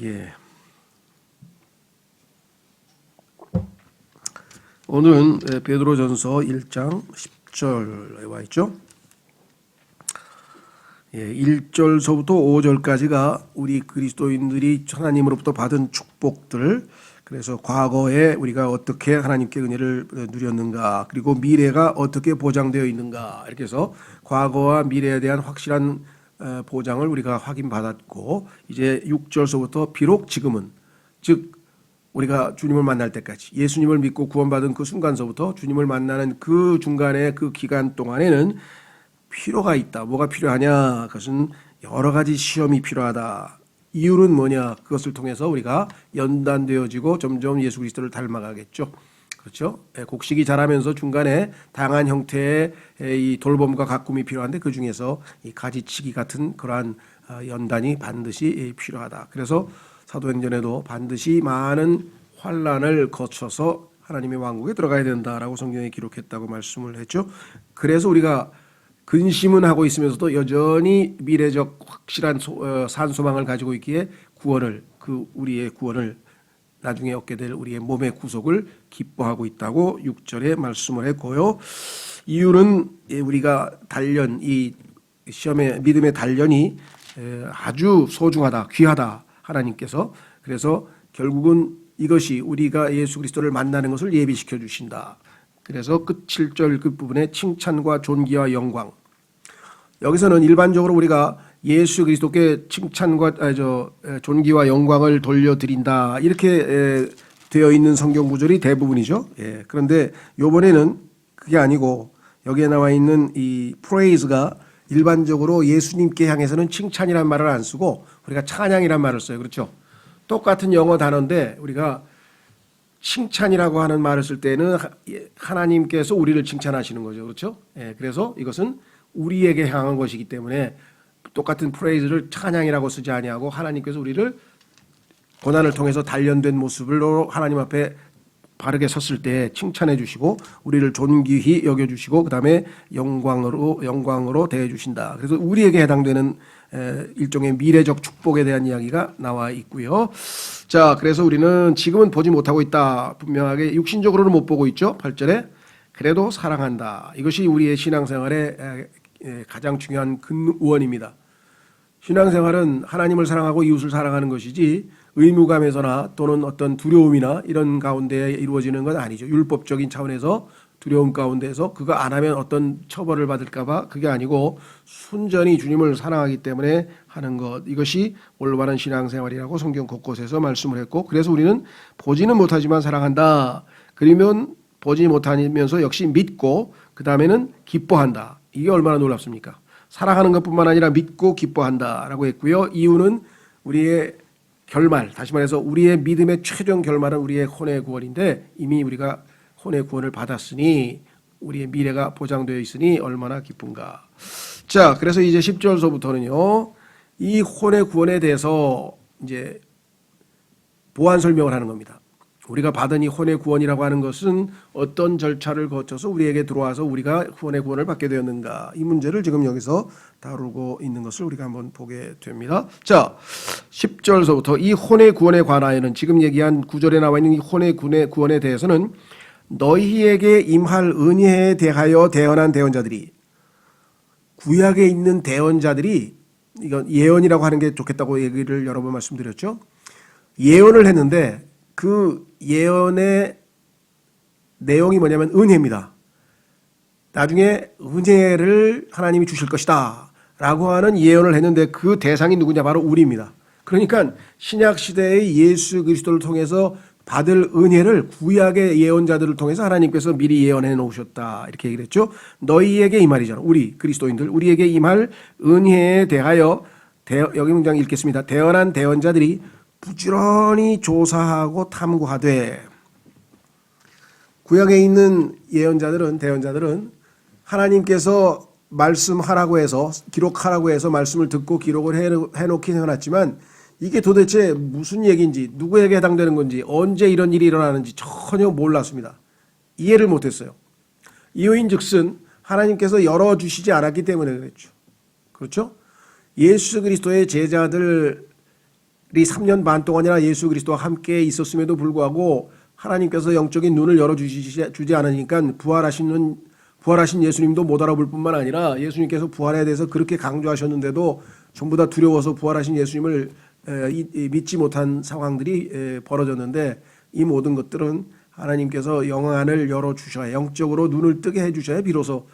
예. 오늘은 베드로전서 1장 10절에 와 있죠. 1절서부터 5절까지가 우리 그리스도인들이 하나님으로부터 받은 축복들, 그래서 과거에 우리가 어떻게 하나님께 은혜를 누렸는가, 그리고 미래가 어떻게 보장되어 있는가, 이렇게 해서 과거와 미래에 대한 확실한 보장을 우리가 확인받았고, 이제 6절서부터 비록 지금은, 즉 우리가 주님을 만날 때까지, 예수님을 믿고 구원받은 그 순간서부터 주님을 만나는 그 중간에 그 기간 동안에는 필요가 있다. 뭐가 필요하냐? 그것은 여러 가지 시험이 필요하다. 이유는 뭐냐? 그것을 통해서 우리가 연단되어지고 점점 예수 그리스도를 닮아가겠죠. 그렇죠? 곡식이 자라면서 중간에 다양한 형태의 이 돌봄과 가꿈이 필요한데, 그 중에서 이 가지치기 같은 그러한 연단이 반드시 필요하다. 그래서 사도행전에도 반드시 많은 환난을 거쳐서 하나님의 왕국에 들어가야 된다라고 성경에 기록했다고 말씀을 했죠. 그래서 우리가 근심은 하고 있으면서도 여전히 미래적 확실한 산소망을 가지고 있기에 우리의 구원을 나중에 얻게 될 우리의 몸의 구속을 기뻐하고 있다고 6절에 말씀을 했고요. 이유는 우리가 이 시험의 믿음의 단련이 아주 소중하다, 귀하다, 하나님께서. 그래서 결국은 이것이 우리가 예수 그리스도를 만나는 것을 예비시켜 주신다. 그래서 끝 7절 끝부분에 칭찬과 존귀와 영광. 여기서는 일반적으로 우리가 예수 그리스도께 칭찬과 존귀와 영광을 돌려드린다, 이렇게 되어 있는 성경 구절이 대부분이죠. 그런데 이번에는 그게 아니고 여기에 나와 있는 이 praise가 일반적으로 예수님께 향해서는 칭찬이란 말을 안 쓰고 우리가 찬양이란 말을 써요. 그렇죠? 똑같은 영어 단어인데 우리가 칭찬이라고 하는 말을 쓸 때는 하나님께서 우리를 칭찬하시는 거죠. 그렇죠? 그래서 이것은 우리에게 향한 것이기 때문에 똑같은 프레이즈를 찬양이라고 쓰지 아니하고 하나님께서 우리를 고난을 통해서 단련된 모습으로 하나님 앞에 바르게 섰을 때 칭찬해 주시고 우리를 존귀히 여겨 주시고 그다음에 영광으로 대해 주신다. 그래서 우리에게 해당되는 일종의 미래적 축복에 대한 이야기가 나와 있고요. 자, 그래서 우리는 지금은 보지 못하고 있다. 분명하게 육신적으로는 못 보고 있죠. 8절에 그래도 사랑한다. 이것이 우리의 신앙생활의 가장 중요한 근원입니다. 신앙생활은 하나님을 사랑하고 이웃을 사랑하는 것이지 의무감에서나 또는 어떤 두려움이나 이런 가운데 이루어지는 건 아니죠. 율법적인 차원에서 두려움 가운데서 그거 안 하면 어떤 처벌을 받을까 봐 그게 아니고 순전히 주님을 사랑하기 때문에 하는 것, 이것이 올바른 신앙생활이라고 성경 곳곳에서 말씀을 했고, 그래서 우리는 보지는 못하지만 사랑한다. 그러면 보지 못하면서 역시 믿고 그 다음에는 기뻐한다. 이게 얼마나 놀랍습니까? 사랑하는 것뿐만 아니라 믿고 기뻐한다라고 했고요. 이유는 우리의 결말, 다시 말해서 우리의 믿음의 최종 결말은 우리의 혼의 구원인데 이미 우리가 혼의 구원을 받았으니 우리의 미래가 보장되어 있으니 얼마나 기쁜가. 자, 그래서 이제 10절서부터는요, 이 혼의 구원에 대해서 이제 보완 설명을 하는 겁니다. 우리가 받은 이 혼의 구원이라고 하는 것은 어떤 절차를 거쳐서 우리에게 들어와서 우리가 혼의 구원을 받게 되었는가, 이 문제를 지금 여기서 다루고 있는 것을 우리가 한번 보게 됩니다. 자, 10절서부터 이 혼의 구원에 관하여는 지금 얘기한 9절에 나와 있는 이 혼의 구원에 대해서는 너희에게 임할 은혜에 대하여 대언한 대언자들이, 구약에 있는 대언자들이, 이건 예언이라고 하는 게 좋겠다고 얘기를 여러 번 말씀드렸죠. 예언을 했는데 그 예언의 내용이 뭐냐면 은혜입니다. 나중에 은혜를 하나님이 주실 것이다 라고 하는 예언을 했는데 그 대상이 누구냐? 바로 우리입니다. 그러니까 신약 시대의 예수 그리스도를 통해서 받을 은혜를 구약의 예언자들을 통해서 하나님께서 미리 예언해 놓으셨다, 이렇게 얘기를 했죠. 너희에게 이 말이잖아. 우리 그리스도인들, 우리에게 임할 은혜에 대하여 여기 문장 읽겠습니다. 대언한 대언자들이 부지런히 조사하고 탐구하되. 구약에 있는 대언자들은 하나님께서 말씀하라고 해서, 기록하라고 해서 말씀을 듣고 기록을 해놓긴 해놨지만 이게 도대체 무슨 얘기인지, 누구에게 해당되는 건지, 언제 이런 일이 일어나는지 전혀 몰랐습니다. 이해를 못했어요. 이유인즉슨 하나님께서 열어주시지 않았기 때문에 그랬죠. 그렇죠? 예수 그리스도의 제자들이 3년 반 동안이나 예수 그리스도와 함께 있었음에도 불구하고 하나님께서 영적인 눈을 열어주지 않으니까 부활하신 예수님도 못 알아볼 뿐만 아니라 예수님께서 부활에 대해서 그렇게 강조하셨는데도 전부 다 두려워서 부활하신 예수님을 믿지 못한 상황들이 벌어졌는데, 이 모든 것들은 하나님께서 영안을 열어주셔야, 영적으로 눈을 뜨게 해주셔야 비로소,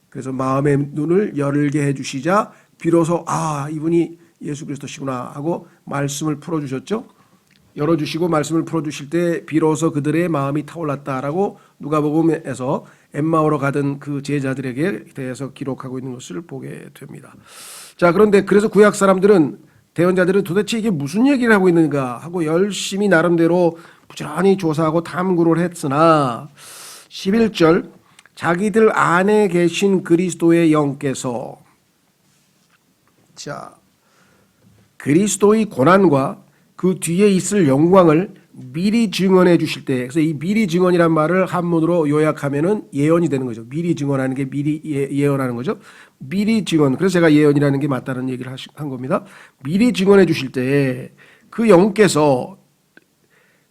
그래서 마음의 눈을 열게 해주시자 비로소 이분이 예수 그리스도시구나 하고 말씀을 풀어주셨죠. 열어주시고 말씀을 풀어주실 때 비로소 그들의 마음이 타올랐다라고 누가복음에서 엠마오로 가던 그 제자들에게 대해서 기록하고 있는 것을 보게 됩니다. 자, 그런데 그래서 구약 사람들은, 대언자들은 도대체 이게 무슨 얘기를 하고 있는가 하고 열심히 나름대로 부지런히 조사하고 탐구를 했으나 11절, 자기들 안에 계신 그리스도의 영께서, 자, 그리스도의 고난과 그 뒤에 있을 영광을 미리 증언해 주실 때, 그래서 이 미리 증언이란 말을 한문으로 요약하면은 예언이 되는 거죠. 미리 증언하는 게 미리 예언하는 거죠. 미리 증언. 그래서 제가 예언이라는 게 맞다는 얘기를 한 겁니다. 미리 증언해 주실 때 그 영께서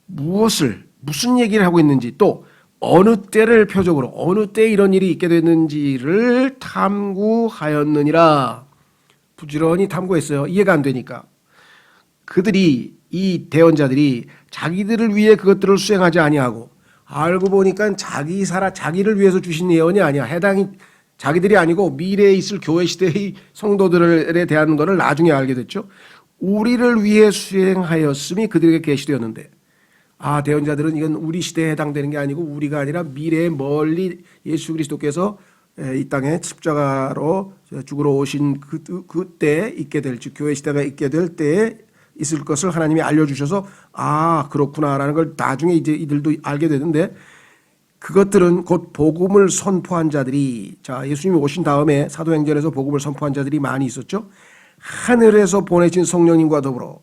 무슨 얘기를 하고 있는지, 또 어느 때를 표적으로 어느 때 이런 일이 있게 됐는지를 탐구하였느니라. 부지런히 탐구했어요. 이해가 안 되니까. 그들이, 이 대언자들이 자기들을 위해 그것들을 수행하지 아니하고, 알고 보니까 자기를 위해서 주신 예언이 아니야. 해당이 자기들이 아니고 미래에 있을 교회 시대의 성도들에 대한 것을 나중에 알게 됐죠. 우리를 위해 수행하였음이 그들에게 계시되었는데, 대언자들은 이건 우리 시대에 해당되는 게 아니고 우리가 아니라 미래에 멀리 예수 그리스도께서 이 땅에 십자가로 죽으러 오신 그때 있게 될, 즉 교회 시대가 있게 될 때에 있을 것을 하나님이 알려주셔서 그렇구나라는 걸 나중에 이제 이들도 알게 되는데, 그것들은 곧 복음을 선포한 자들이, 자, 예수님이 오신 다음에 사도행전에서 복음을 선포한 자들이 많이 있었죠. 하늘에서 보내신 성령님과 더불어,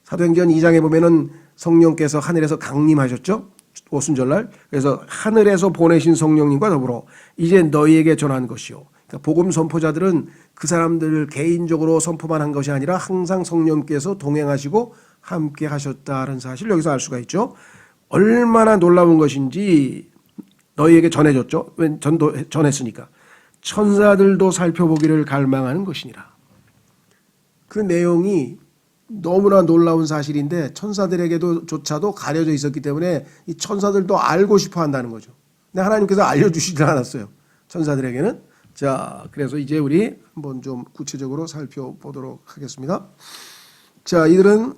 사도행전 2장에 보면은 성령께서 하늘에서 강림하셨죠. 오순절날. 그래서 하늘에서 보내신 성령님과 더불어 이제 너희에게 전한 것이요. 그러니까 복음 선포자들은 그 사람들 개인적으로 선포만 한 것이 아니라 항상 성령께서 동행하시고 함께 하셨다는 사실을 여기서 알 수가 있죠. 얼마나 놀라운 것인지 너희에게 전해줬죠. 전했으니까. 천사들도 살펴보기를 갈망하는 것이니라. 그 내용이 너무나 놀라운 사실인데 천사들에게조차도 가려져 있었기 때문에 이 천사들도 알고 싶어 한다는 거죠. 근데 하나님께서 알려주시지 않았어요. 천사들에게는. 자, 그래서 이제 우리 한번 좀 구체적으로 살펴보도록 하겠습니다. 자, 이들은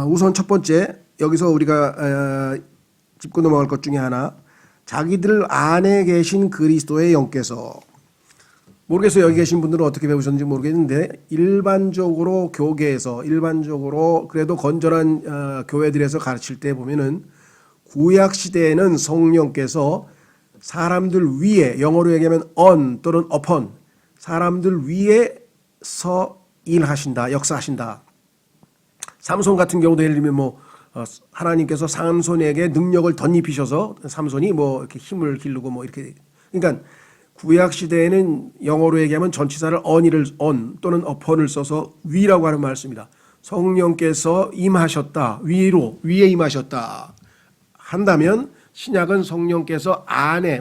우선 첫 번째, 여기서 우리가 짚고 넘어갈 것 중에 하나, 자기들 안에 계신 그리스도의 영께서, 모르겠어요. 여기 계신 분들은 어떻게 배우셨는지 모르겠는데, 일반적으로 교계에서, 그래도 건전한 교회들에서 가르칠 때 보면은 구약 시대에는 성령께서 사람들 위에, 영어로 얘기하면 on 또는 upon, 사람들 위에서 일하신다, 역사하신다. 삼손 같은 경우도 예를 들면 하나님께서 삼손에게 능력을 덧입히셔서 삼손이 이렇게 힘을 기르고 이렇게. 그러니까 구약 시대에는 영어로 얘기하면 전치사를 on 또는 upon을 써서 위라고 하는 말씀입니다. 성령께서 임하셨다, 위에 임하셨다 한다면, 신약은 성령께서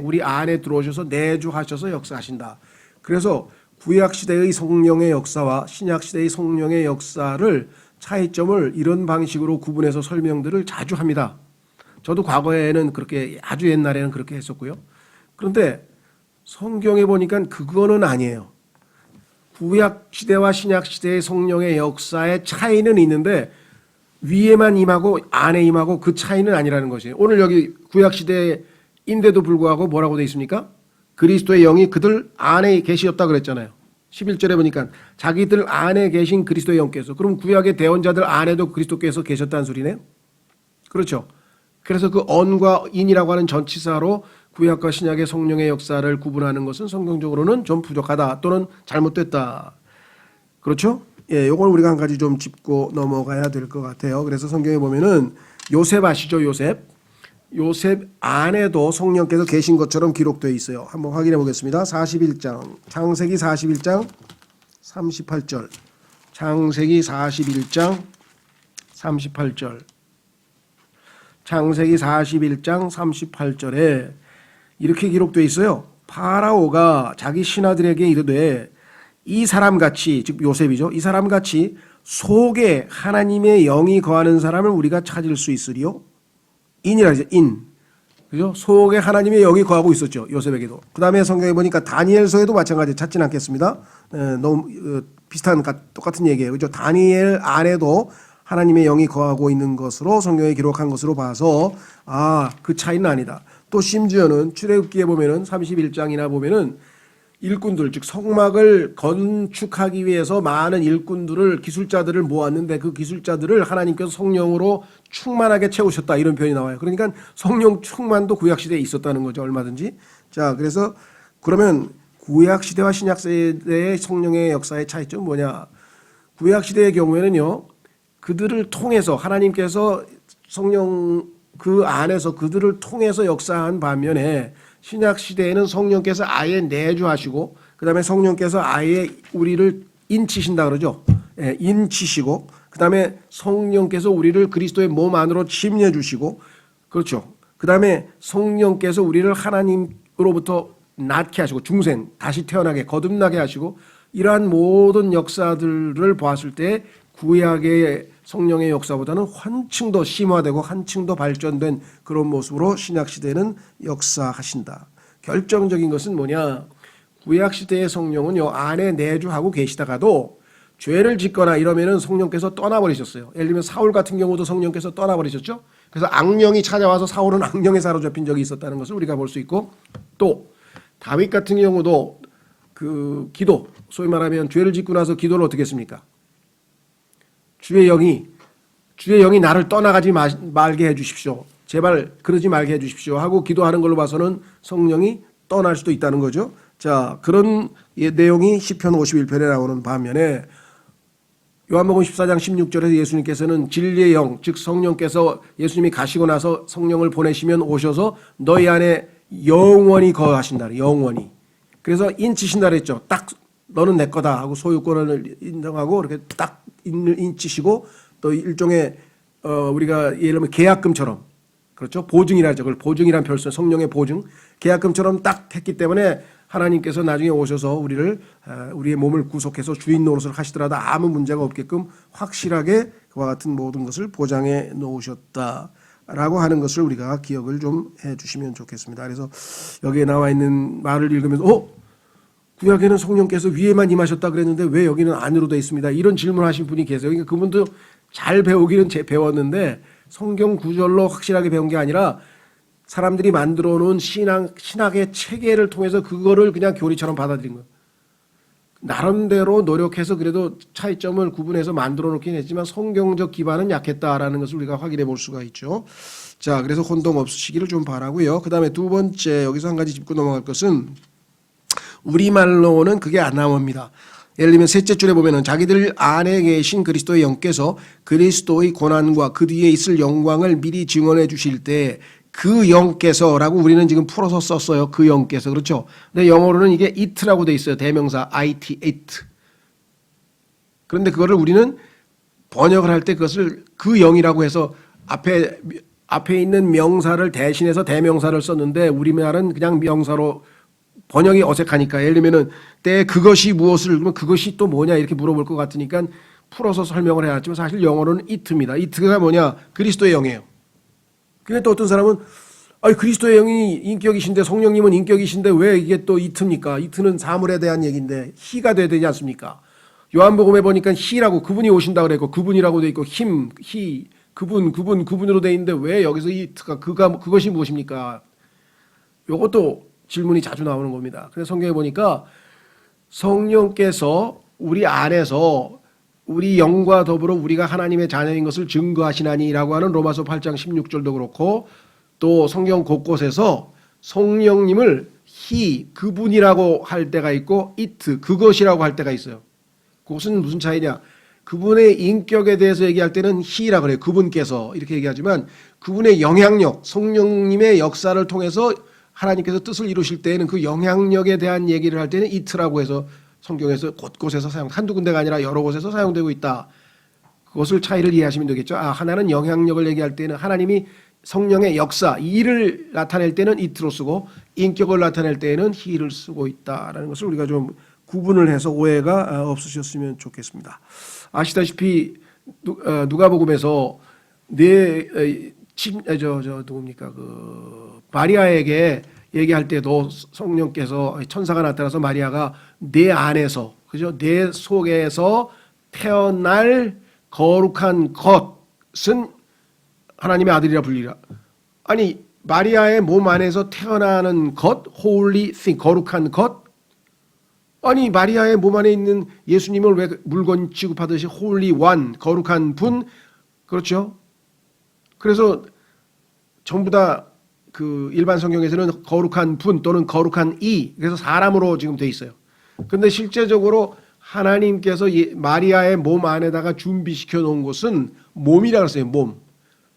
우리 안에 들어오셔서 내주하셔서 역사하신다. 그래서 구약 시대의 성령의 역사와 신약 시대의 성령의 역사를, 차이점을 이런 방식으로 구분해서 설명들을 자주 합니다. 저도 과거에는 그렇게, 아주 옛날에는 그렇게 했었고요. 그런데 성경에 보니까 그거는 아니에요. 구약 시대와 신약 시대의 성령의 역사의 차이는 있는데 위에만 임하고 안에 임하고 그 차이는 아니라는 것이에요. 오늘 여기 구약 시대인데도 불구하고 뭐라고 되어 있습니까? 그리스도의 영이 그들 안에 계시었다 그랬잖아요. 11절에 보니까 자기들 안에 계신 그리스도의 영께서, 그럼 구약의 대언자들 안에도 그리스도께서 계셨다는 소리네요. 그렇죠. 그래서 그 on과 in이라고 하는 전치사로 구약과 신약의 성령의 역사를 구분하는 것은 성경적으로는 좀 부족하다 또는 잘못됐다. 그렇죠? 예, 요걸 우리가 한 가지 좀 짚고 넘어가야 될 것 같아요. 그래서 성경에 보면은 요셉 아시죠? 요셉 안에도 성령께서 계신 것처럼 기록되어 있어요. 한번 확인해 보겠습니다. 41장, 창세기 41장 38절. 창세기 41장 38절. 창세기 41장 38절에 이렇게 기록되어 있어요. 파라오가 자기 신하들에게 이르되 이 사람같이, 즉 요셉이죠. 이 사람같이 속에 하나님의 영이 거하는 사람을 우리가 찾을 수 있으리요? 인이라 하죠. 인. 그죠? 속에 하나님의 영이 거하고 있었죠. 요셉에게도. 그 다음에 성경에 보니까 다니엘서에도 마찬가지 찾진 않겠습니다. 너무 비슷한 똑같은 얘기예요. 그죠? 다니엘 안에도 하나님의 영이 거하고 있는 것으로 성경에 기록한 것으로 봐서 그 차이는 아니다. 또 심지어는 출애굽기에 보면은 31장이나 보면은 일꾼들, 즉 성막을 건축하기 위해서 많은 일꾼들을, 기술자들을 모았는데 그 기술자들을 하나님께서 성령으로 충만하게 채우셨다, 이런 표현이 나와요. 그러니까 성령 충만도 구약시대에 있었다는 거죠. 얼마든지. 자, 그래서 그러면 구약시대와 신약시대의 성령의 역사의 차이점은 뭐냐. 구약시대의 경우에는요, 그들을 통해서 하나님께서 성령 그 안에서 그들을 통해서 역사한 반면에 신약 시대에는 성령께서 아예 내주하시고 그다음에 성령께서 아예 우리를 인치신다 그러죠. 예, 인치시고 그다음에 성령께서 우리를 그리스도의 몸 안으로 침례 주시고, 그렇죠. 그다음에 성령께서 우리를 하나님으로부터 낳게 하시고 중생 다시 태어나게 거듭나게 하시고, 이러한 모든 역사들을 보았을 때 구약의 성령의 역사보다는 한층 더 심화되고 한층 더 발전된 그런 모습으로 신약시대는 역사하신다. 결정적인 것은 뭐냐. 구약시대의 성령은 요 안에 내주하고 계시다가도 죄를 짓거나 이러면은 성령께서 떠나버리셨어요. 예를 들면 사울 같은 경우도 성령께서 떠나버리셨죠. 그래서 악령이 찾아와서 사울은 악령에 사로잡힌 적이 있었다는 것을 우리가 볼 수 있고, 또 다윗 같은 경우도 그 기도, 소위 말하면 죄를 짓고 나서 기도를 어떻게 했습니까? 주의 영이 나를 떠나가지 말게 해 주십시오. 제발 그러지 말게 해 주십시오 하고 기도하는 걸로 봐서는 성령이 떠날 수도 있다는 거죠. 자, 그런 내용이 시편 51편에 나오는 반면에 요한복음 14장 16절에서 예수님께서는 진리의 영, 즉 성령께서 예수님이 가시고 나서 성령을 보내시면 오셔서 너희 안에 영원히 거하신다. 영원히. 그래서 인치신다 그랬죠. 딱 너는 내 거다 하고 소유권을 인정하고 이렇게 딱 인치시고, 또 일종의 우리가 예를 들면 계약금처럼, 그렇죠. 보증이라죠. 그걸 보증이란 별수, 성령의 보증, 계약금처럼 딱 했기 때문에 하나님께서 나중에 오셔서 우리의 몸을 구속해서 주인 노릇을 하시더라도 아무 문제가 없게끔 확실하게 그와 같은 모든 것을 보장해 놓으셨다라고 하는 것을 우리가 기억을 좀 해주시면 좋겠습니다. 그래서 여기에 나와 있는 말을 읽으면서 구약에는 성령께서 위에만 임하셨다 그랬는데 왜 여기는 안으로 되어 있습니다. 이런 질문하신 분이 계세요. 그러니까 그분도 잘 배우기는 배웠는데 성경 구절로 확실하게 배운 게 아니라 사람들이 만들어 놓은 신학의 체계를 통해서 그거를 그냥 교리처럼 받아들인 거예요. 나름대로 노력해서 그래도 차이점을 구분해서 만들어 놓긴 했지만 성경적 기반은 약했다라는 것을 우리가 확인해 볼 수가 있죠. 자, 그래서 혼동 없으시기를 좀 바라고요. 그 다음에 두 번째, 여기서 한 가지 짚고 넘어갈 것은 우리말로는 그게 안 나옵니다. 예를 들면 셋째 줄에 보면은 자기들 안에 계신 그리스도의 영께서 그리스도의 고난과 그 뒤에 있을 영광을 미리 증언해 주실 때 그 영께서라고 우리는 지금 풀어서 썼어요. 그 영께서. 그렇죠. 근데 영어로는 이게 it라고 돼 있어요. 대명사 it, it. 그런데 그거를 우리는 번역을 할 때 그것을 그 영이라고 해서 앞에 있는 명사를 대신해서 대명사를 썼는데 우리말은 그냥 명사로 번역이 어색하니까, 예를 들면은 때 그것이 무엇을, 그러면 그것이 또 뭐냐 이렇게 물어볼 것 같으니까 풀어서 설명을 해야 하지만 사실 영어로는 it입니다. it가 뭐냐? 그리스도의 영이에요. 근데 또 어떤 사람은 그리스도의 영이 인격이신데 성령님은 인격이신데 왜 이게 또 it입니까? it는 사물에 대한 얘기인데 he가 돼야 되지 않습니까? 요한복음에 보니까 he라고 그분이 오신다 그랬고 그분이라고 돼 있고 him, he, 그분으로 돼 있는데 왜 여기서 it가 그것이 무엇입니까? 요것도 질문이 자주 나오는 겁니다. 그래서 성경에 보니까 성령께서 우리 안에서 우리 영과 더불어 우리가 하나님의 자녀인 것을 증거하시나니라고 하는 로마서 8장 16절도 그렇고, 또 성경 곳곳에서 성령님을 he, 그분이라고 할 때가 있고 it, 그것이라고 할 때가 있어요. 그것은 무슨 차이냐? 그분의 인격에 대해서 얘기할 때는 he라 그래요. 그분께서 이렇게 얘기하지만 그분의 영향력, 성령님의 역사를 통해서 하나님께서 뜻을 이루실 때에는 그 영향력에 대한 얘기를 할 때는 it라고 해서 성경에서 곳곳에서 한두 군데가 아니라 여러 곳에서 사용되고 있다. 그것을 차이를 이해하시면 되겠죠. 하나는 영향력을 얘기할 때는 하나님이 성령의 역사, 일을 나타낼 때는 it로 쓰고 인격을 나타낼 때는 he를 쓰고 있다라는 것을 우리가 좀 구분을 해서 오해가 없으셨으면 좋겠습니다. 아시다시피 누가복음에서 누굽니까 마리아에게 얘기할 때도 성령께서 천사가 나타나서 마리아가 내 안에서 그죠? 내 속에서 태어날 거룩한 것은 하나님의 아들이라 불리라. 아니 마리아의 몸 안에서 태어나는 것, holy thing, 거룩한 것. 아니 마리아의 몸 안에 있는 예수님을 왜 물건 취급하듯이 holy one, 거룩한 분, 그렇죠? 그래서 전부 다 그 일반 성경에서는 거룩한 분 또는 거룩한 이, 그래서 사람으로 지금 돼 있어요. 그런데 실제적으로 하나님께서 마리아의 몸 안에다가 준비시켜 놓은 것은 몸이라고 했어요. 몸.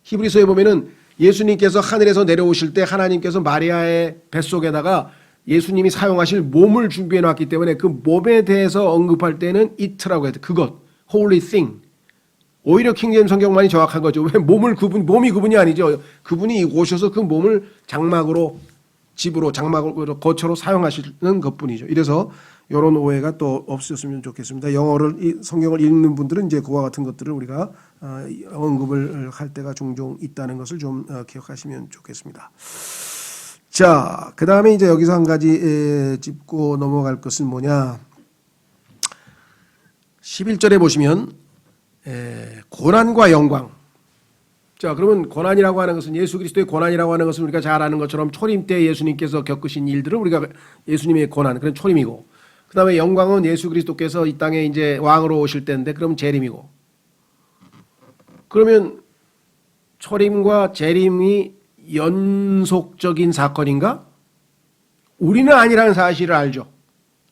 히브리서에 보면은 예수님께서 하늘에서 내려오실 때 하나님께서 마리아의 뱃속에다가 예수님이 사용하실 몸을 준비해 놨기 때문에 그 몸에 대해서 언급할 때는 it라고 해요. 그것, holy thing. 오히려 킹제임스 성경만이 정확한 거죠. 왜 몸이 구분이 아니죠. 그분이 오셔서 그 몸을 장막으로 집으로 장막으로 거처로 사용하시는 것뿐이죠. 이래서 이런 오해가 또 없었으면 좋겠습니다. 성경을 읽는 분들은 이제 그와 같은 것들을 우리가 언급을 할 때가 종종 있다는 것을 좀 기억하시면 좋겠습니다. 자, 그 다음에 이제 여기서 한 가지 짚고 넘어갈 것은 뭐냐? 11절에 보시면 고난과 영광. 자, 그러면 고난이라고 하는 것은 예수 그리스도의 고난이라고 하는 것은 우리가 잘 아는 것처럼 초림 때 예수님께서 겪으신 일들은 우리가 예수님의 고난, 그런 초림이고, 그 다음에 영광은 예수 그리스도께서 이 땅에 이제 왕으로 오실 때인데 그럼 재림이고. 그러면 초림과 재림이 연속적인 사건인가? 우리는 아니라는 사실을 알죠.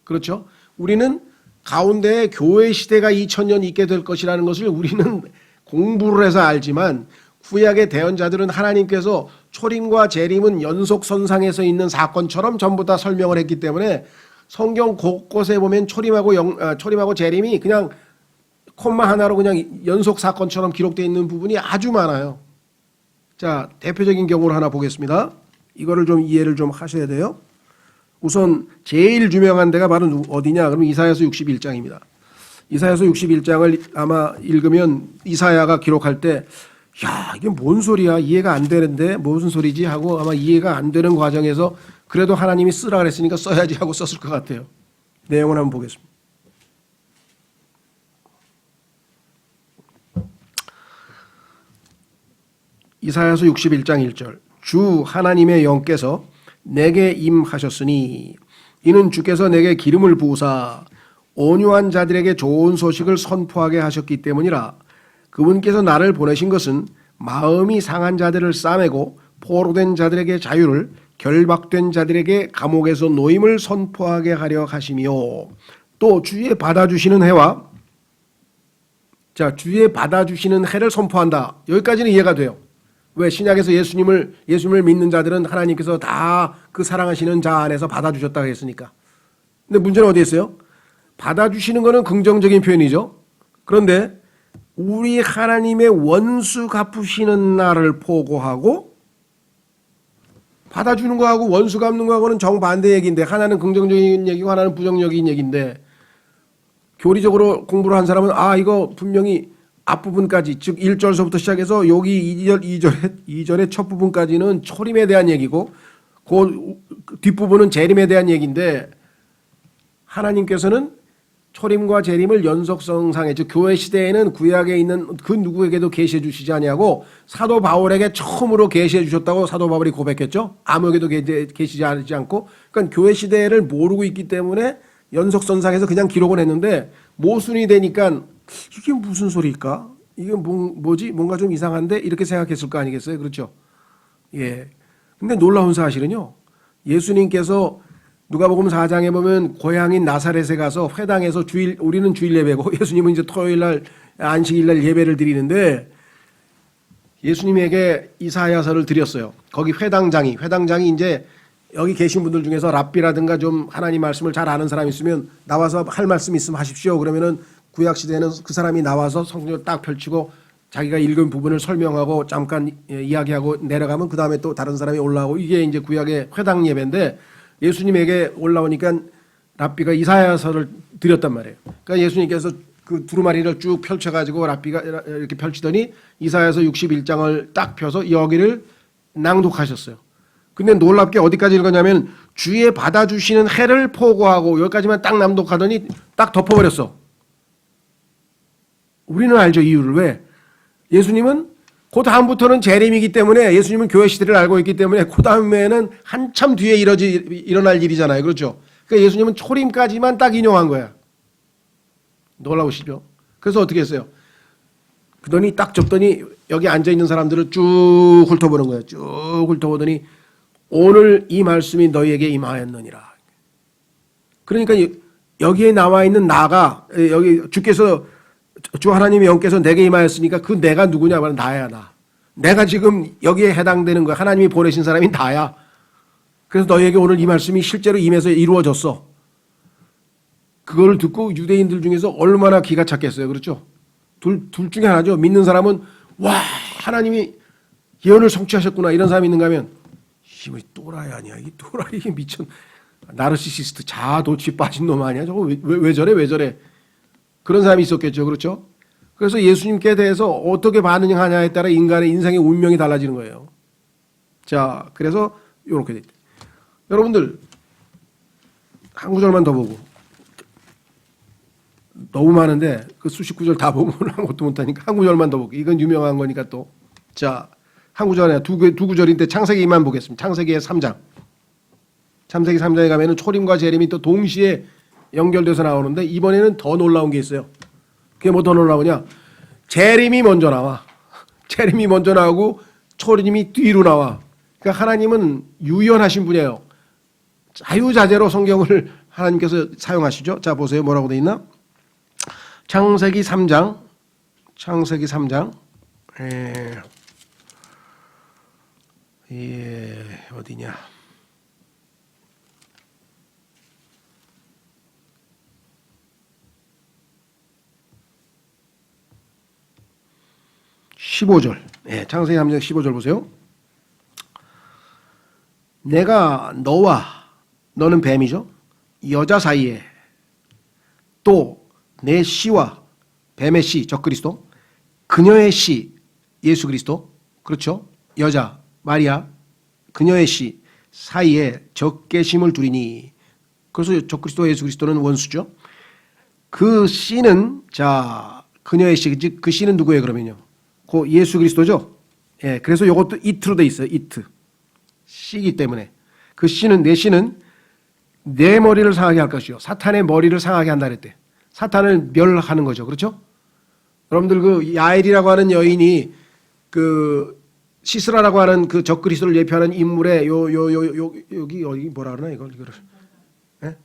그렇죠? 우리는 가운데 교회 시대가 2000년 있게 될 것이라는 것을 우리는 공부를 해서 알지만 구약의 대언자들은 하나님께서 초림과 재림은 연속선상에서 있는 사건처럼 전부 다 설명을 했기 때문에 성경 곳곳에 보면 초림하고 재림이 그냥 콤마 하나로 그냥 연속 사건처럼 기록되어 있는 부분이 아주 많아요. 자, 대표적인 경우를 하나 보겠습니다. 이거를 좀 이해를 좀 하셔야 돼요. 우선 제일 유명한 데가 바로 어디냐? 그러면 이사야서 61장입니다. 이사야서 61장을 아마 읽으면 이사야가 기록할 때 야, 이게 뭔 소리야? 이해가 안 되는데 무슨 소리지? 하고 아마 이해가 안 되는 과정에서 그래도 하나님이 쓰라 그랬으니까 써야지 하고 썼을 것 같아요. 내용을 한번 보겠습니다. 이사야서 61장 1절. 주 하나님의 영께서 내게 임하셨으니 이는 주께서 내게 기름을 부으사 온유한 자들에게 좋은 소식을 선포하게 하셨기 때문이라. 그분께서 나를 보내신 것은 마음이 상한 자들을 싸매고 포로된 자들에게 자유를, 결박된 자들에게 감옥에서 노임을 선포하게 하려 하시며, 또 주의 받아주시는 해와, 자, 주의 받아주시는 해를 선포한다. 여기까지는 이해가 돼요. 왜? 신약에서 예수님을 믿는 자들은 하나님께서 다 그 사랑하시는 자 안에서 받아주셨다고 했으니까. 근데 문제는 어디에 있어요? 받아주시는 거는 긍정적인 표현이죠. 그런데 우리 하나님의 원수 갚으시는 날을 포고하고 받아주는 거하고 원수 갚는 거하고는 정반대 얘기인데, 하나는 긍정적인 얘기고 하나는 부정적인 얘기인데, 교리적으로 공부를 한 사람은 이거 분명히 앞부분까지, 즉 1절서부터 시작해서 여기 2절의 첫 부분까지는 초림에 대한 얘기고 그 뒷부분은 재림에 대한 얘기인데, 하나님께서는 초림과 재림을 연속성상에, 즉 교회 시대에는 구약에 있는 그 누구에게도 계시해 주시지 아니하고 사도 바울에게 처음으로 계시해 주셨다고 사도 바울이 고백했죠. 아무에게도 계시지 않고. 그러니까 교회 시대를 모르고 있기 때문에 연속선상에서 그냥 기록을 했는데, 모순이 되니까 이게 무슨 소리일까? 이게 뭐지? 뭔가 좀 이상한데? 이렇게 생각했을 거 아니겠어요? 그렇죠? 예. 근데 놀라운 사실은요, 예수님께서 누가복음 4장에 보면 고향인 나사렛에 가서 회당에서 우리는 주일 예배고 예수님은 이제 토요일 날 안식일 날 예배를 드리는데, 예수님에게 이사야서를 드렸어요. 거기 회당장이 이제 여기 계신 분들 중에서 랍비라든가 좀 하나님 말씀을 잘 아는 사람이 있으면 나와서 할 말씀 있으면 하십시오. 그러면은 구약 시대에는 그 사람이 나와서 성경을 딱 펼치고 자기가 읽은 부분을 설명하고 잠깐 이야기하고 내려가면 그 다음에 또 다른 사람이 올라오고 이게 이제 구약의 회당 예배인데 예수님에게 올라오니까 랍비가 이사야서를 드렸단 말이에요. 그러니까 예수님께서 그 두루마리를 쭉 펼쳐가지고 랍비가 이렇게 펼치더니 이사야서 61장을 딱 펴서 여기를 낭독하셨어요. 근데 놀랍게 어디까지 읽었냐면 주의 받아주시는 해를 포고하고 여기까지만 딱 낭독하더니 딱 덮어버렸어. 우리는 알죠, 이유를. 왜? 예수님은 그 다음부터는 재림이기 때문에 예수님은 교회 시대를 알고 있기 때문에 그 다음에는 한참 뒤에 일어날 일이잖아요. 그렇죠? 그러니까 예수님은 초림까지만 딱 인용한 거야. 놀라우시죠? 그래서 어떻게 했어요? 그러더니 딱 접더니 여기 앉아있는 사람들을 쭉 훑어보는 거예요. 쭉 훑어보더니 오늘 이 말씀이 너희에게 임하였느니라. 그러니까 여기에 나와 있는 나가 여기 주께서 주 하나님의 영께서 내게 임하였으니까 그 내가 누구냐 말은 나야. 나. 내가 지금 여기에 해당되는 거야. 하나님이 보내신 사람이 나야. 그래서 너희에게 오늘 이 말씀이 실제로 임해서 이루어졌어. 그걸 듣고 유대인들 중에서 얼마나 기가 찼겠어요. 그렇죠? 둘 중에 하나죠. 믿는 사람은 와 하나님이 예언을 성취하셨구나 이런 사람이 있는가 하면 이 또라이 아니야. 이 또라이 이게 미친 나르시시스트 자아도취 빠진 놈 아니야. 저거 왜 저래. 그런 사람이 있었겠죠. 그렇죠? 그래서 예수님께 대해서 어떻게 반응하냐에 따라 인간의 인생의 운명이 달라지는 거예요. 자, 그래서 이렇게 됐다. 여러분들 한 구절만 더 보고 너무 많은데 그 수십 구절 다 보면 아무것도 못하니까 한 구절만 더 보고 이건 유명한 거니까 또 자, 한 구절에 두 구절인데 창세기만 보겠습니다. 창세기의 3장. 창세기 3장에 가면은 초림과 재림이 또 동시에 연결돼서 나오는데 이번에는 더 놀라운 게 있어요. 그게 뭐 더 놀라우냐? 재림이 먼저 나와. 재림이 먼저 나오고 초림이 뒤로 나와. 그러니까 하나님은 유연하신 분이에요. 자유자재로 성경을 하나님께서 사용하시죠. 자 보세요. 뭐라고 돼 있나? 창세기 3장. 창세기 3장. 어디냐? 15절. 창세기 3장 15절 보세요. 내가 너와 너는 뱀이죠. 여자 사이에 또 내 씨와 뱀의 씨 적그리스도 그녀의 씨 예수 그리스도 그렇죠. 여자 마리아 그녀의 씨 사이에 적개심을 두리니 그래서 적그리스도 예수 그리스도는 원수죠. 그 씨는 자 그녀의 씨 즉 그 씨는 누구예요 그러면요. 그 예수 그리스도죠. 예, 그래서 이것도 이트로 돼 있어요. 이트 씨이기 때문에 그 씨는 내 씨는 내 머리를 상하게 할 것이요 사탄의 머리를 상하게 한다 그랬대. 사탄을 멸하는 거죠. 그렇죠? 여러분들 그 야엘이라고 하는 여인이 그 시스라라고 하는 그 적그리스도를 예표하는 인물의 여기 뭐라 그러나 이거를 예?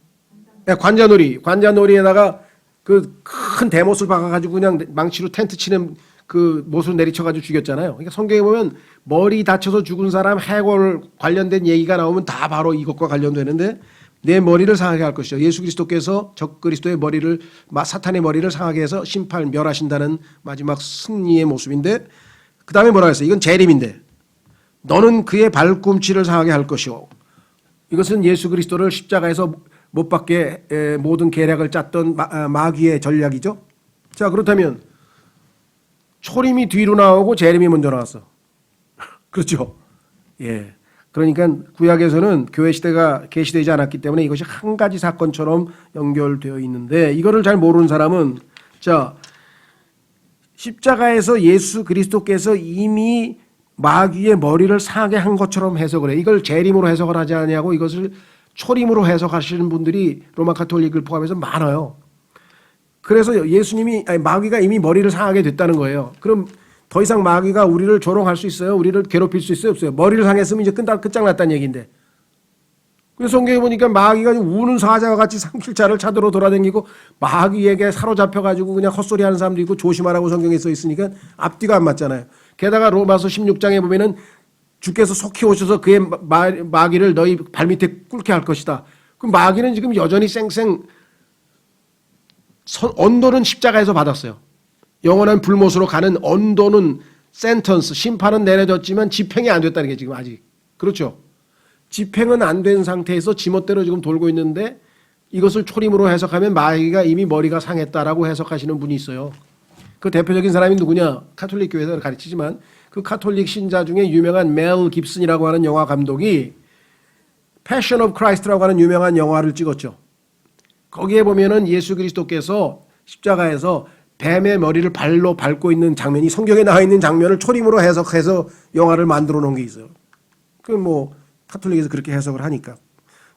예, 관자놀이에다가 그 큰 대못을 박아가지고 그냥 망치로 텐트 치는 그 못을 내리쳐가지고 죽였잖아요. 그러니까 성경에 보면 머리 다쳐서 죽은 사람 해골 관련된 얘기가 나오면 다 바로 이것과 관련되는데 내 머리를 상하게 할 것이죠. 예수 그리스도께서 적그리스도의 머리를 사탄의 머리를 상하게 해서 심판 멸하신다는 마지막 승리의 모습인데 그 다음에 뭐라 했어요? 이건 재림인데 너는 그의 발꿈치를 상하게 할 것이오. 이것은 예수 그리스도를 십자가에서 못 박게 모든 계략을 짰던 마귀의 전략이죠. 자 그렇다면 초림이 뒤로 나오고 재림이 먼저 나왔어. 그렇죠? 예. 그러니까 구약에서는 교회 시대가 계시되지 않았기 때문에 이것이 한 가지 사건처럼 연결되어 있는데 이거를 잘 모르는 사람은 자 십자가에서 예수 그리스도께서 이미 마귀의 머리를 상하게 한 것처럼 해석을 해. 이걸 재림으로 해석을 하지 않냐고 이것을 초림으로 해석하시는 분들이 로마 가톨릭을 포함해서 많아요. 그래서 마귀가 이미 머리를 상하게 됐다는 거예요. 그럼 더 이상 마귀가 우리를 조롱할 수 있어요? 우리를 괴롭힐 수 있어요? 없어요? 머리를 상했으면 이제 끝장났다는 얘기인데. 그래서 성경에 보니까 마귀가 우는 사자와 같이 상실자를 찾으러 돌아다니고 마귀에게 사로잡혀가지고 그냥 헛소리하는 사람도 있고 조심하라고 성경에 써 있으니까 앞뒤가 안 맞잖아요. 게다가 로마서 16장에 보면은 주께서 속히 오셔서 그의 마귀를 너희 발밑에 꿇게 할 것이다. 그 마귀는 지금 여전히 쌩쌩 언도는 십자가에서 받았어요. 영원한 불못으로 가는 언도는 센턴스, 심판은 내려졌지만 집행이 안 됐다는 게 지금 아직. 그렇죠. 집행은 안 된 상태에서 지멋대로 지금 돌고 있는데 이것을 초림으로 해석하면 마귀가 이미 머리가 상했다라고 해석하시는 분이 있어요. 그 대표적인 사람이 누구냐? 카톨릭 교회에서 가르치지만 그 카톨릭 신자 중에 유명한 멜 깁슨이라고 하는 영화 감독이 패션 오브 크라이스트라고 하는 유명한 영화를 찍었죠. 거기에 보면은 예수 그리스도께서 십자가에서 뱀의 머리를 발로 밟고 있는 장면이 성경에 나와 있는 장면을 초림으로 해석해서 영화를 만들어 놓은 게 있어요. 그 뭐 카톨릭에서 그렇게 해석을 하니까.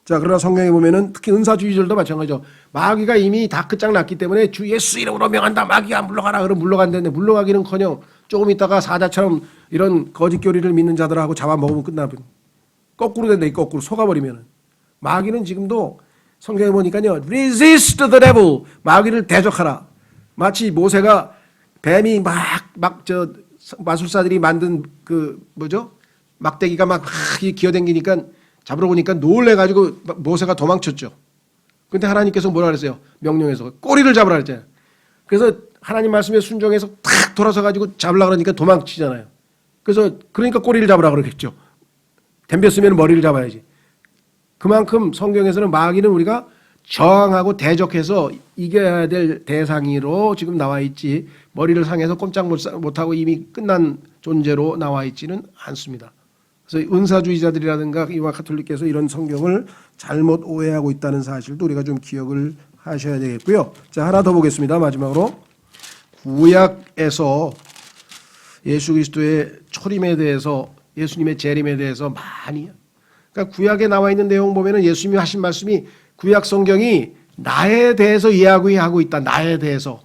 자, 그러나 성경에 보면은 특히 은사주의자들도 마찬가지죠. 마귀가 이미 다 끝장났기 때문에 주 예수 이름으로 명한다. 마귀야 물러가라. 그럼 물러간다는데 물러가기는커녕 조금 있다가 사자처럼 이런 거짓 교리를 믿는 자들하고 잡아먹으면 끝나버려. 거꾸로 된다. 이 거꾸로 속아버리면은. 마귀는 지금도 성경에 보니까요. Resist the devil. 마귀를 대적하라. 마치 모세가 뱀이 저 마술사들이 만든 그 뭐죠? 막대기가 막 기어댕기니까 잡으러 오니까 놀래가지고 모세가 도망쳤죠. 근데 하나님께서 뭐라 그랬어요? 명령해서 꼬리를 잡으라 그랬잖아요. 그래서 하나님 말씀에 순종해서 탁 돌아서가지고 잡으려고 그러니까 도망치잖아요. 그래서 그러니까 꼬리를 잡으라 그러겠죠. 덤볐으면 머리를 잡아야지. 그만큼 성경에서는 마귀는 우리가 저항하고 대적해서 이겨야 될 대상으로 지금 나와 있지 머리를 상해서 꼼짝 못하고 이미 끝난 존재로 나와 있지는 않습니다. 그래서 은사주의자들이라든가 이와 카톨릭께서 이런 성경을 잘못 오해하고 있다는 사실도 우리가 좀 기억을 하셔야 되겠고요. 자, 하나 더 보겠습니다. 마지막으로 구약에서 예수 그리스도의 초림에 대해서 예수님의 재림에 대해서 많이 그러니까 구약에 나와 있는 내용 보면은 예수님이 하신 말씀이 구약 성경이 나에 대해서 이해하고 있다. 나에 대해서.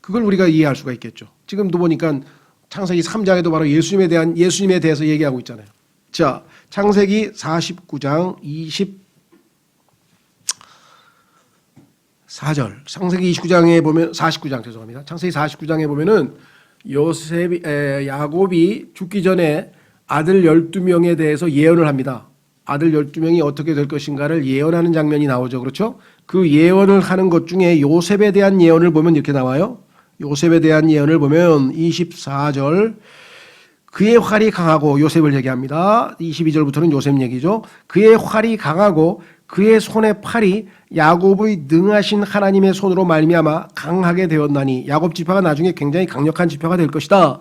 그걸 우리가 이해할 수가 있겠죠. 지금도 보니까 창세기 3장에도 바로 예수님에 대해서 얘기하고 있잖아요. 자, 창세기 49장 24절. 창세기 29장에 보면 49장 죄송합니다. 창세기 49장에 보면은 야곱이 죽기 전에 아들 12명에 대해서 예언을 합니다. 아들 12명이 어떻게 될 것인가를 예언하는 장면이 나오죠. 그렇죠? 그 예언을 하는 것 중에 요셉에 대한 예언을 보면 이렇게 나와요. 요셉에 대한 예언을 보면 24절 그의 활이 강하고 요셉을 얘기합니다. 22절부터는 요셉 얘기죠. 그의 활이 강하고 그의 손의 팔이 야곱의 능하신 하나님의 손으로 말미암아 강하게 되었나니 야곱 지파가 나중에 굉장히 강력한 지파가 될 것이다.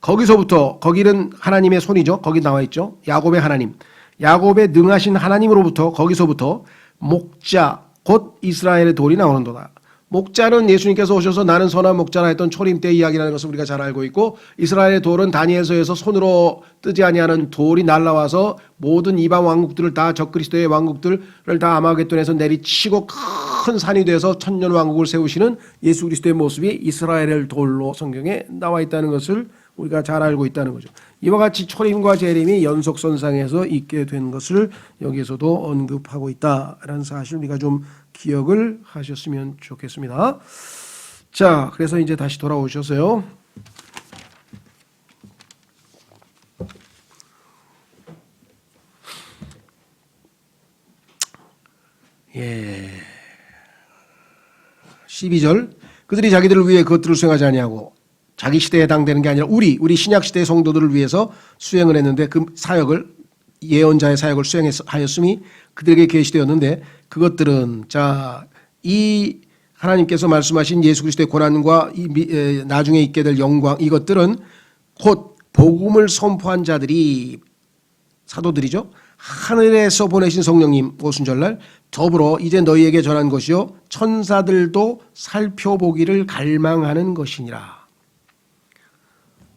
거기서부터 거기는 하나님의 손이죠. 거기 나와 있죠. 야곱의 하나님. 야곱의 능하신 하나님으로부터 거기서부터 목자 곧 이스라엘의 돌이 나오는도다. 목자는 예수님께서 오셔서 나는 선한 목자라 했던 초림 때 이야기라는 것을 우리가 잘 알고 있고 이스라엘의 돌은 다니엘서에서 손으로 뜨지 아니하는 돌이 날라와서 모든 이방 왕국들을 다 적그리스도의 왕국들을 다 아마겟돈에서 내리치고 큰 산이 돼서 천년 왕국을 세우시는 예수 그리스도의 모습이 이스라엘의 돌로 성경에 나와 있다는 것을 우리가 잘 알고 있다는 거죠. 이와 같이 초림과 재림이 연속선상에서 있게 된 것을 여기에서도 언급하고 있다라는 사실 우리가 좀 기억을 하셨으면 좋겠습니다. 자, 그래서 이제 다시 돌아오셔서요. 예. 12절. 그들이 자기들을 위해 그것들을 수행하지 아니하고 자기 시대에 해당되는 게 아니라 우리 신약 시대의 성도들을 위해서 수행을 했는데 그 사역을 예언자의 사역을 수행하였음이 그들에게 계시되었는데 그것들은 자, 이 하나님께서 말씀하신 예수 그리스도의 고난과 나중에 있게 될 영광 이것들은 곧 복음을 선포한 자들이 사도들이죠. 하늘에서 보내신 성령님 오순절날 더불어 이제 너희에게 전한 것이요 천사들도 살펴보기를 갈망하는 것이니라.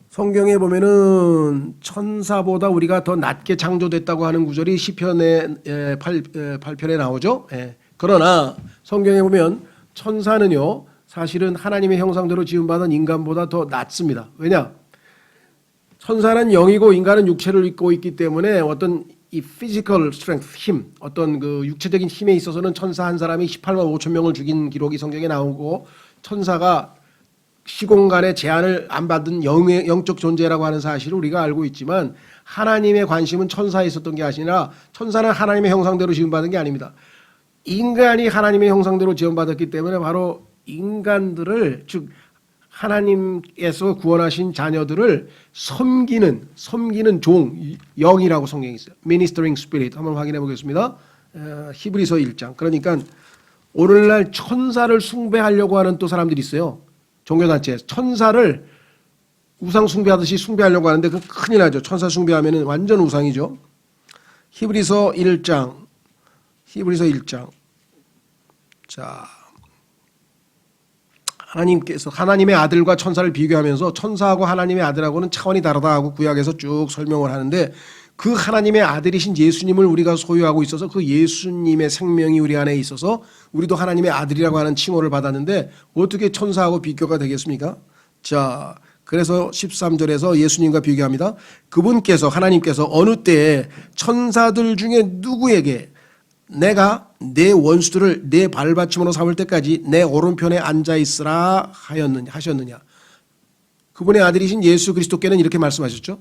성경에 보면은 천사보다 우리가 더 낮게 창조됐다고 하는 구절이 시편의 8편에 나오죠. 그러나 성경에 보면 천사는요 사실은 하나님의 형상대로 지음받은 인간보다 더 낮습니다. 왜냐? 천사는 영이고 인간은 육체를 입고 있기 때문에 어떤 이 physical strength, 힘, 어떤 그 육체적인 힘에 있어서는 천사 한 사람이 18만 5천 명을 죽인 기록이 성경에 나오고 천사가 시공간의 제한을 안 받은 영적 존재라고 하는 사실을 우리가 알고 있지만 하나님의 관심은 천사에 있었던 게 아니라 천사는 하나님의 형상대로 지음받은 게 아닙니다. 인간이 하나님의 형상대로 지음받았기 때문에 바로 인간들을 즉 하나님께서 구원하신 자녀들을 섬기는 종, 영이라고 성경에 있어요. Ministering Spirit 한번 확인해 보겠습니다. 히브리서 1장. 그러니까 오늘날 천사를 숭배하려고 하는 또 사람들이 있어요. 종교단체 천사를 우상 숭배하듯이 숭배하려고 하는데 그 큰일 나죠. 천사 숭배하면 완전 우상이죠. 히브리서 1장. 자, 하나님께서 하나님의 아들과 천사를 비교하면서 천사하고 하나님의 아들하고는 차원이 다르다 하고 구약에서 쭉 설명을 하는데 그 하나님의 아들이신 예수님을 우리가 소유하고 있어서 그 예수님의 생명이 우리 안에 있어서 우리도 하나님의 아들이라고 하는 칭호를 받았는데 어떻게 천사하고 비교가 되겠습니까? 자, 그래서 13절에서 예수님과 비교합니다. 그분께서 하나님께서 어느 때에 천사들 중에 누구에게 내가 내 원수들을 내 발받침으로 삼을 때까지 내 오른편에 앉아 있으라 하셨느냐. 그분의 아들이신 예수 그리스도께는 이렇게 말씀하셨죠.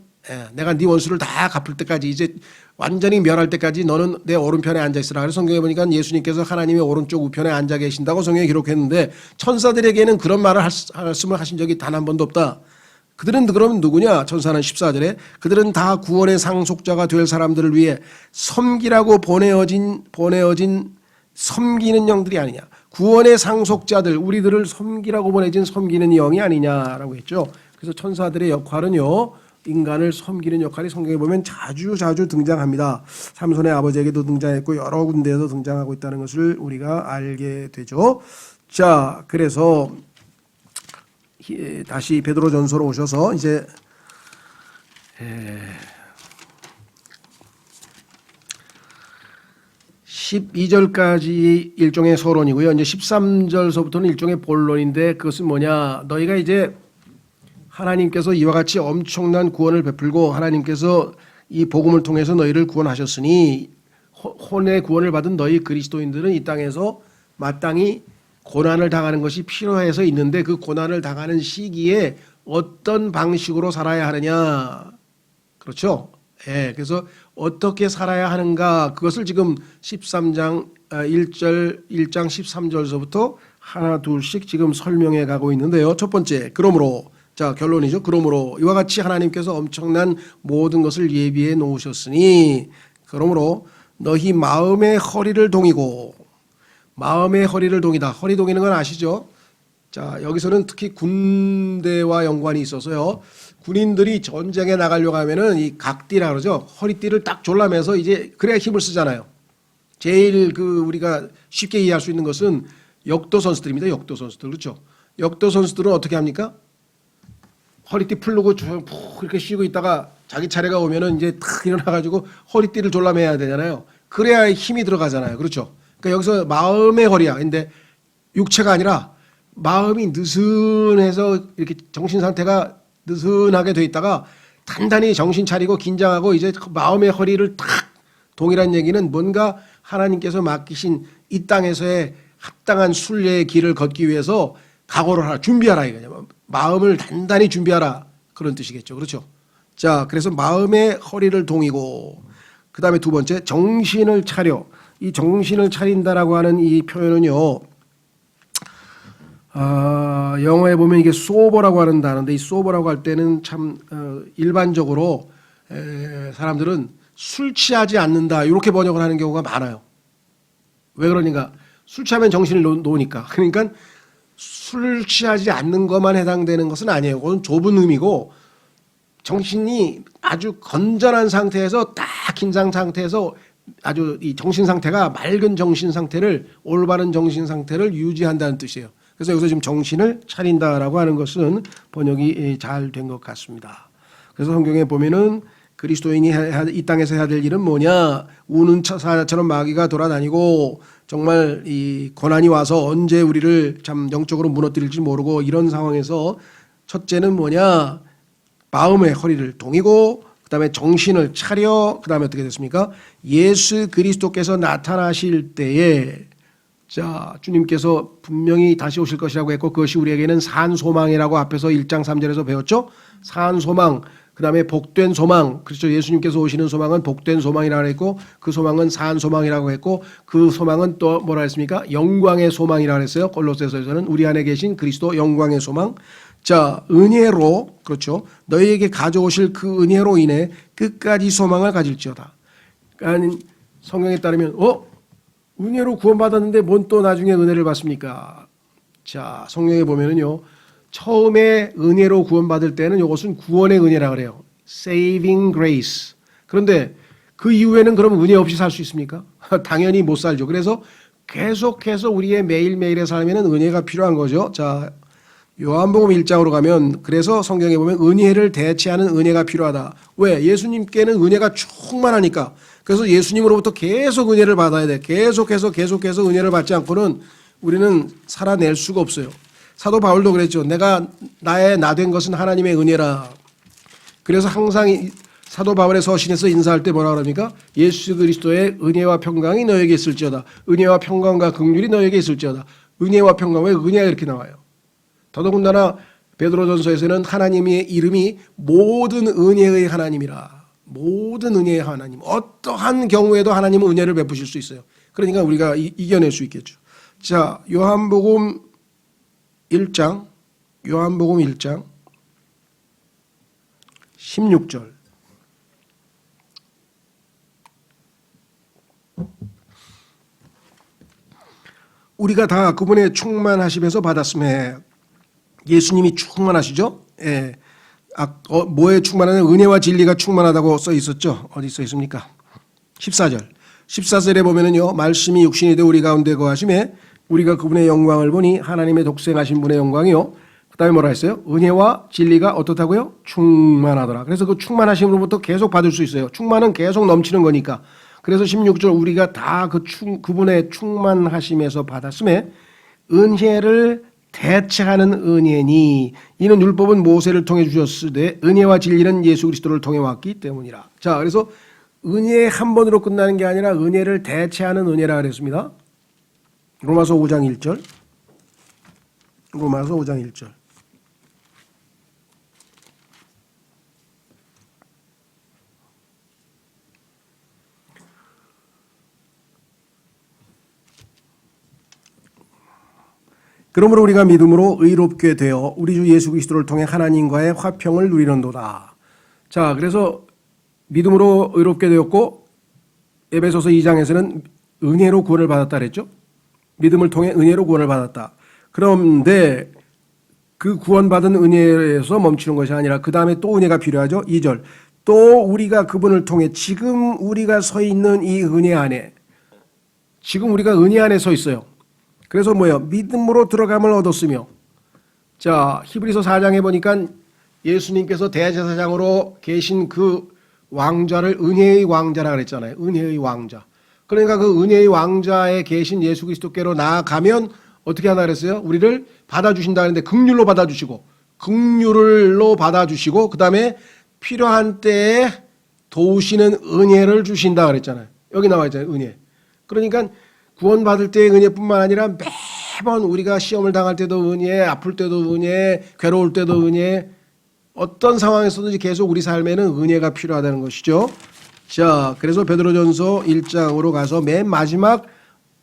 내가 네 원수를 다 갚을 때까지 이제 완전히 멸할 때까지 너는 내 오른편에 앉아 있으라. 그래서 성경에 보니까 예수님께서 하나님의 오른쪽 우편에 앉아 계신다고 성경에 기록했는데 천사들에게는 그런 말씀을 하신 적이 단 한 번도 없다. 그들은 그러면 누구냐? 천사는 14절에 그들은 다 구원의 상속자가 될 사람들을 위해 섬기라고 보내어진 섬기는 영들이 아니냐. 구원의 상속자들 우리들을 섬기라고 보내진 섬기는 영이 아니냐라고 했죠. 그래서 천사들의 역할은요. 인간을 섬기는 역할이 성경에 보면 자주 등장합니다. 삼손의 아버지에게도 등장했고 여러 군데에도 등장하고 있다는 것을 우리가 알게 되죠. 자, 그래서 다시 베드로전서로 오셔서 이제 12절까지 일종의 서론이고요. 이제 13절서부터는 일종의 본론인데 그것은 뭐냐? 너희가 이제 하나님께서 이와 같이 엄청난 구원을 베풀고 하나님께서 이 복음을 통해서 너희를 구원하셨으니 혼의 구원을 받은 너희 그리스도인들은 이 땅에서 마땅히 고난을 당하는 것이 필요해서 있는데 그 고난을 당하는 시기에 어떤 방식으로 살아야 하느냐. 그렇죠? 그래서 어떻게 살아야 하는가 그것을 지금 13장 1장 13절서부터 하나 둘씩 지금 설명해 가고 있는데요. 첫 번째, 그러므로 자 결론이죠. 그러므로 이와 같이 하나님께서 엄청난 모든 것을 예비해 놓으셨으니 그러므로 너희 마음의 허리를 동이고 마음의 허리를 동이다. 허리 동이는 건 아시죠? 자 여기서는 특히 군대와 연관이 있어서요. 군인들이 전쟁에 나가려고 하면은 이 각띠라 그러죠. 허리띠를 딱 졸라매서 이제 그래야 힘을 쓰잖아요. 제일 우리가 쉽게 이해할 수 있는 것은 역도 선수들입니다. 역도 선수들 그렇죠. 역도 선수들은 어떻게 합니까? 허리띠 풀르고 푹 이렇게 쉬고 있다가 자기 차례가 오면은 이제 탁 일어나가지고 허리띠를 졸라매야 되잖아요. 그래야 힘이 들어가잖아요. 그렇죠. 그러니까 여기서 마음의 허리야. 근데 육체가 아니라 마음이 느슨해서 이렇게 정신 상태가 느슨하게 돼 있다가 단단히 정신 차리고 긴장하고 이제 마음의 허리를 탁 동이란 얘기는 뭔가 하나님께서 맡기신 이 땅에서의 합당한 순례의 길을 걷기 위해서 각오를 하라, 준비하라 이거죠. 마음을 단단히 준비하라 그런 뜻이겠죠. 그렇죠. 자, 그래서 마음의 허리를 동이고 그 다음에 두 번째 정신을 차려. 이 정신을 차린다라고 하는 이 표현은요. 영어에 보면 이게 소버라고 하는 단어인데 이 소버라고 할 때는 참 일반적으로 사람들은 술 취하지 않는다 이렇게 번역을 하는 경우가 많아요. 왜 그러니까 술 취하면 정신을 놓으니까. 그러니까 술 취하지 않는 것만 해당되는 것은 아니에요. 그건 좁은 의미고 정신이 아주 건전한 상태에서 딱 긴장 상태에서 아주 이 정신 상태가 맑은 정신 상태를 올바른 정신 상태를 유지한다는 뜻이에요. 그래서 여기서 지금 정신을 차린다라고 하는 것은 번역이 잘 된 것 같습니다. 그래서 성경에 보면은 그리스도인이 이 땅에서 해야 될 일은 뭐냐? 우는 사자처럼 마귀가 돌아다니고 정말 이 고난이 와서 언제 우리를 참 영적으로 무너뜨릴지 모르고 이런 상황에서 첫째는 뭐냐? 마음의 허리를 동이고 그다음에 정신을 차려 그다음에 어떻게 됐습니까? 예수 그리스도께서 나타나실 때에 자, 주님께서 분명히 다시 오실 것이라고 했고 그것이 우리에게는 산 소망이라고 앞에서 1장 3절에서 배웠죠. 산 소망, 그 다음에 복된 소망. 그렇죠. 예수님께서 오시는 소망은 복된 소망이라고 했고 그 소망은 산 소망이라고 했고 그 소망은 또 뭐라 했습니까? 영광의 소망이라고 했어요. 골로새서에서는 우리 안에 계신 그리스도 영광의 소망. 자, 은혜로, 그렇죠. 너희에게 가져오실 그 은혜로 인해 끝까지 소망을 가질지어다. 그러니까 성경에 따르면 은혜로 구원받았는데 뭔 또 나중에 은혜를 받습니까? 자, 성경에 보면은요. 처음에 은혜로 구원받을 때는 이것은 구원의 은혜라 그래요. Saving grace. 그런데 그 이후에는 그럼 은혜 없이 살 수 있습니까? 당연히 못 살죠. 그래서 계속해서 우리의 매일매일의 삶에는 은혜가 필요한 거죠. 자, 요한복음 1장으로 가면 그래서 성경에 보면 은혜를 대체하는 은혜가 필요하다. 왜? 예수님께는 은혜가 충만하니까. 그래서 예수님으로부터 계속 은혜를 받아야 돼. 계속해서 은혜를 받지 않고는 우리는 살아낼 수가 없어요. 사도 바울도 그랬죠. 나의 나 된 것은 하나님의 은혜라. 그래서 항상 사도 바울의 서신에서 인사할 때 뭐라 그럽니까? 예수 그리스도의 은혜와 평강이 너에게 있을지어다. 은혜와 평강과 긍휼이 너에게 있을지어다. 은혜와 평강, 왜 은혜가 이렇게 나와요? 더더군다나 베드로전서에서는 하나님의 이름이 모든 은혜의 하나님이라. 모든 은혜의 하나님. 어떠한 경우에도 하나님은 은혜를 베푸실 수 있어요. 그러니까 우리가 이겨낼 수 있겠죠. 자, 요한복음 1장 16절. 우리가 다 그분의 충만하심에서 받았음에 예수님이 충만하시죠? 예. 뭐에 충만하냐? 은혜와 진리가 충만하다고 써 있었죠. 어디 써 있습니까? 14절. 14절에 보면은요. 말씀이 육신이 되어 우리 가운데 거하심에 우리가 그분의 영광을 보니 하나님의 독생하신 분의 영광이요. 그다음에 뭐라 했어요? 은혜와 진리가 어떻다고요? 충만하더라. 그래서 그 충만하심으로부터 계속 받을 수 있어요. 충만은 계속 넘치는 거니까. 그래서 16절 우리가 다 그분의 충만하심에서 받았음에 은혜를 대체하는 은혜니 이는 율법은 모세를 통해 주셨으되 은혜와 진리는 예수 그리스도를 통해 왔기 때문이라. 자, 그래서 은혜 한 번으로 끝나는 게 아니라 은혜를 대체하는 은혜라 그랬습니다. 로마서 5장 1절. 로마서 5장 1절. 그러므로 우리가 믿음으로 의롭게 되어 우리 주 예수 그리스도를 통해 하나님과의 화평을 누리는도다. 자, 그래서 믿음으로 의롭게 되었고 에베소서 2장에서는 은혜로 구원을 받았다 그랬죠. 믿음을 통해 은혜로 구원을 받았다. 그런데 그 구원받은 은혜에서 멈추는 것이 아니라 그 다음에 또 은혜가 필요하죠. 2절. 또 우리가 그분을 통해 지금 우리가 서 있는 이 은혜 안에 지금 우리가 은혜 안에 서 있어요. 그래서 뭐예요? 믿음으로 들어감을 얻었으며. 자, 히브리서 4장에 보니까 예수님께서 대제사장으로 계신 그 왕좌를 은혜의 왕자라 그랬잖아요. 은혜의 왕자. 그러니까 그 은혜의 왕자에 계신 예수 그리스도께로 나아가면 어떻게 하나 그랬어요? 우리를 받아주신다 그랬는데 긍휼로 받아주시고 긍휼로 받아주시고 그 다음에 필요한 때에 도우시는 은혜를 주신다 그랬잖아요. 여기 나와 있잖아요. 은혜. 그러니까 구원받을 때의 은혜뿐만 아니라 매번 우리가 시험을 당할 때도 은혜, 아플 때도 은혜, 괴로울 때도 은혜, 어떤 상황에서든지 계속 우리 삶에는 은혜가 필요하다는 것이죠. 자, 그래서 베드로전서 1장으로 가서 맨 마지막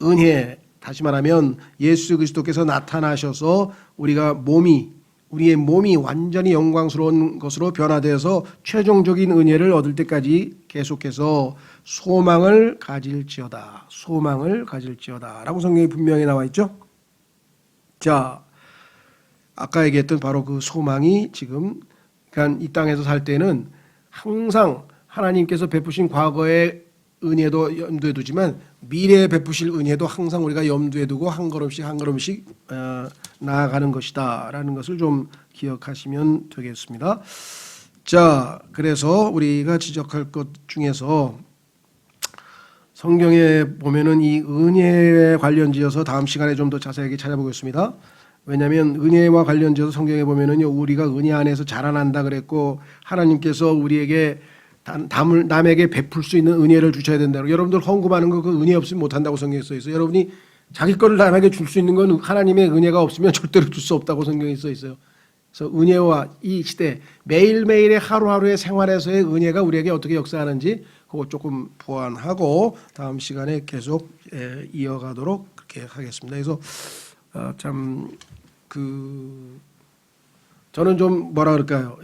은혜, 다시 말하면 예수 그리스도께서 나타나셔서 우리의 몸이 완전히 영광스러운 것으로 변화되어서 최종적인 은혜를 얻을 때까지 계속해서 소망을 가질지어다. 소망을 가질지어다. 라고 성경에 분명히 나와 있죠. 자, 아까 얘기했던 바로 그 소망이 지금 그러니까 이 땅에서 살 때는 항상 하나님께서 베푸신 과거의 은혜도 염두에 두지만 미래에 베푸실 은혜도 항상 우리가 염두에 두고 한 걸음씩 한 걸음씩 나아가는 것이다 라는 것을 좀 기억하시면 되겠습니다. 자, 그래서 우리가 지적할 것 중에서 성경에 보면은 이 은혜에 관련지어서 다음 시간에 좀 더 자세하게 찾아보겠습니다. 왜냐하면 은혜와 관련지어서 성경에 보면은 우리가 은혜 안에서 자라난다 그랬고 하나님께서 우리에게 남에게 베풀 수 있는 은혜를 주셔야 된다고. 여러분들 헌금하는 거 그 은혜 없으면 못한다고 성경에 써 있어요. 여러분이 자기 거를 남에게 줄 수 있는 건 하나님의 은혜가 없으면 절대로 줄 수 없다고 성경에 써 있어요. 그래서 은혜와 이 시대 매일매일의 하루하루의 생활에서의 은혜가 우리에게 어떻게 역사하는지 그거 조금 보완하고 다음 시간에 계속 이어가도록 그렇게 하겠습니다. 그래서 참 저는 좀 뭐라 그럴까요?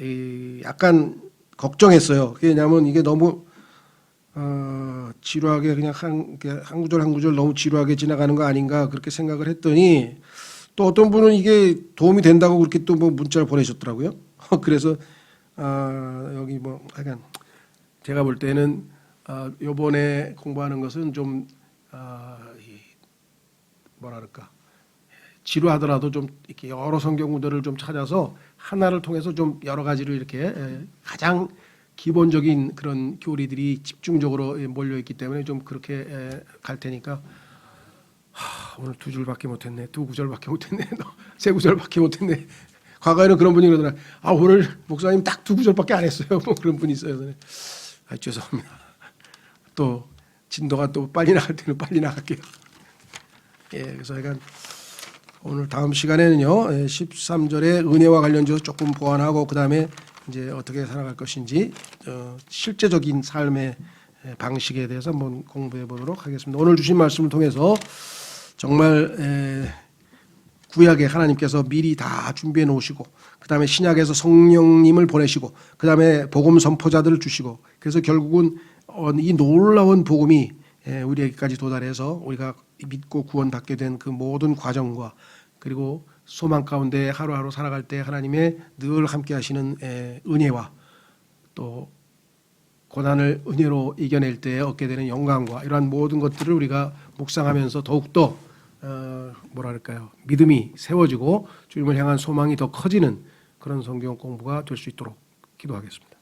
약간 걱정했어요. 왜냐하면 이게 너무 지루하게 그냥 한 구절 한 구절 너무 지루하게 지나가는 거 아닌가 그렇게 생각을 했더니 또 어떤 분은 이게 도움이 된다고 그렇게 또 뭐 문자를 보내셨더라고요. 그래서 여기 뭐 약간 제가 볼 때는 요번에 공부하는 것은 좀 뭐라 그럴까 지루하더라도 좀 이렇게 여러 성경 구절을 좀 찾아서 하나를 통해서 좀 여러 가지를 이렇게 가장 기본적인 그런 교리들이 집중적으로 몰려 있기 때문에 좀 그렇게 갈 테니까 오늘 두 줄밖에 못했네, 두 구절밖에 못했네, 세 구절밖에 못했네. 과거에는 그런 분이 그러더라. 오늘 목사님 딱 두 구절밖에 안 했어요. 뭐 그런 분이 있어요. 죄송합니다. 또 진도가 또 빨리 나갈 때는 빨리 나갈게요. 그래서 약간 오늘 다음 시간에는요 13절의 은혜와 관련해서 조금 보완하고 그 다음에 이제 어떻게 살아갈 것인지 실제적인 삶의 방식에 대해서 한번 공부해 보도록 하겠습니다. 오늘 주신 말씀을 통해서 정말 구약에 하나님께서 미리 다 준비해 놓으시고 그 다음에 신약에서 성령님을 보내시고 그 다음에 복음 선포자들을 주시고 그래서 결국은 이 놀라운 복음이 우리에게까지 도달해서 우리가 믿고 구원받게 된 그 모든 과정과 그리고 소망 가운데 하루하루 살아갈 때 하나님의 늘 함께 하시는 은혜와 또 고난을 은혜로 이겨낼 때 얻게 되는 영광과 이러한 모든 것들을 우리가 묵상하면서 더욱더 뭐랄까요 믿음이 세워지고 주님을 향한 소망이 더 커지는 그런 성경 공부가 될 수 있도록 기도하겠습니다.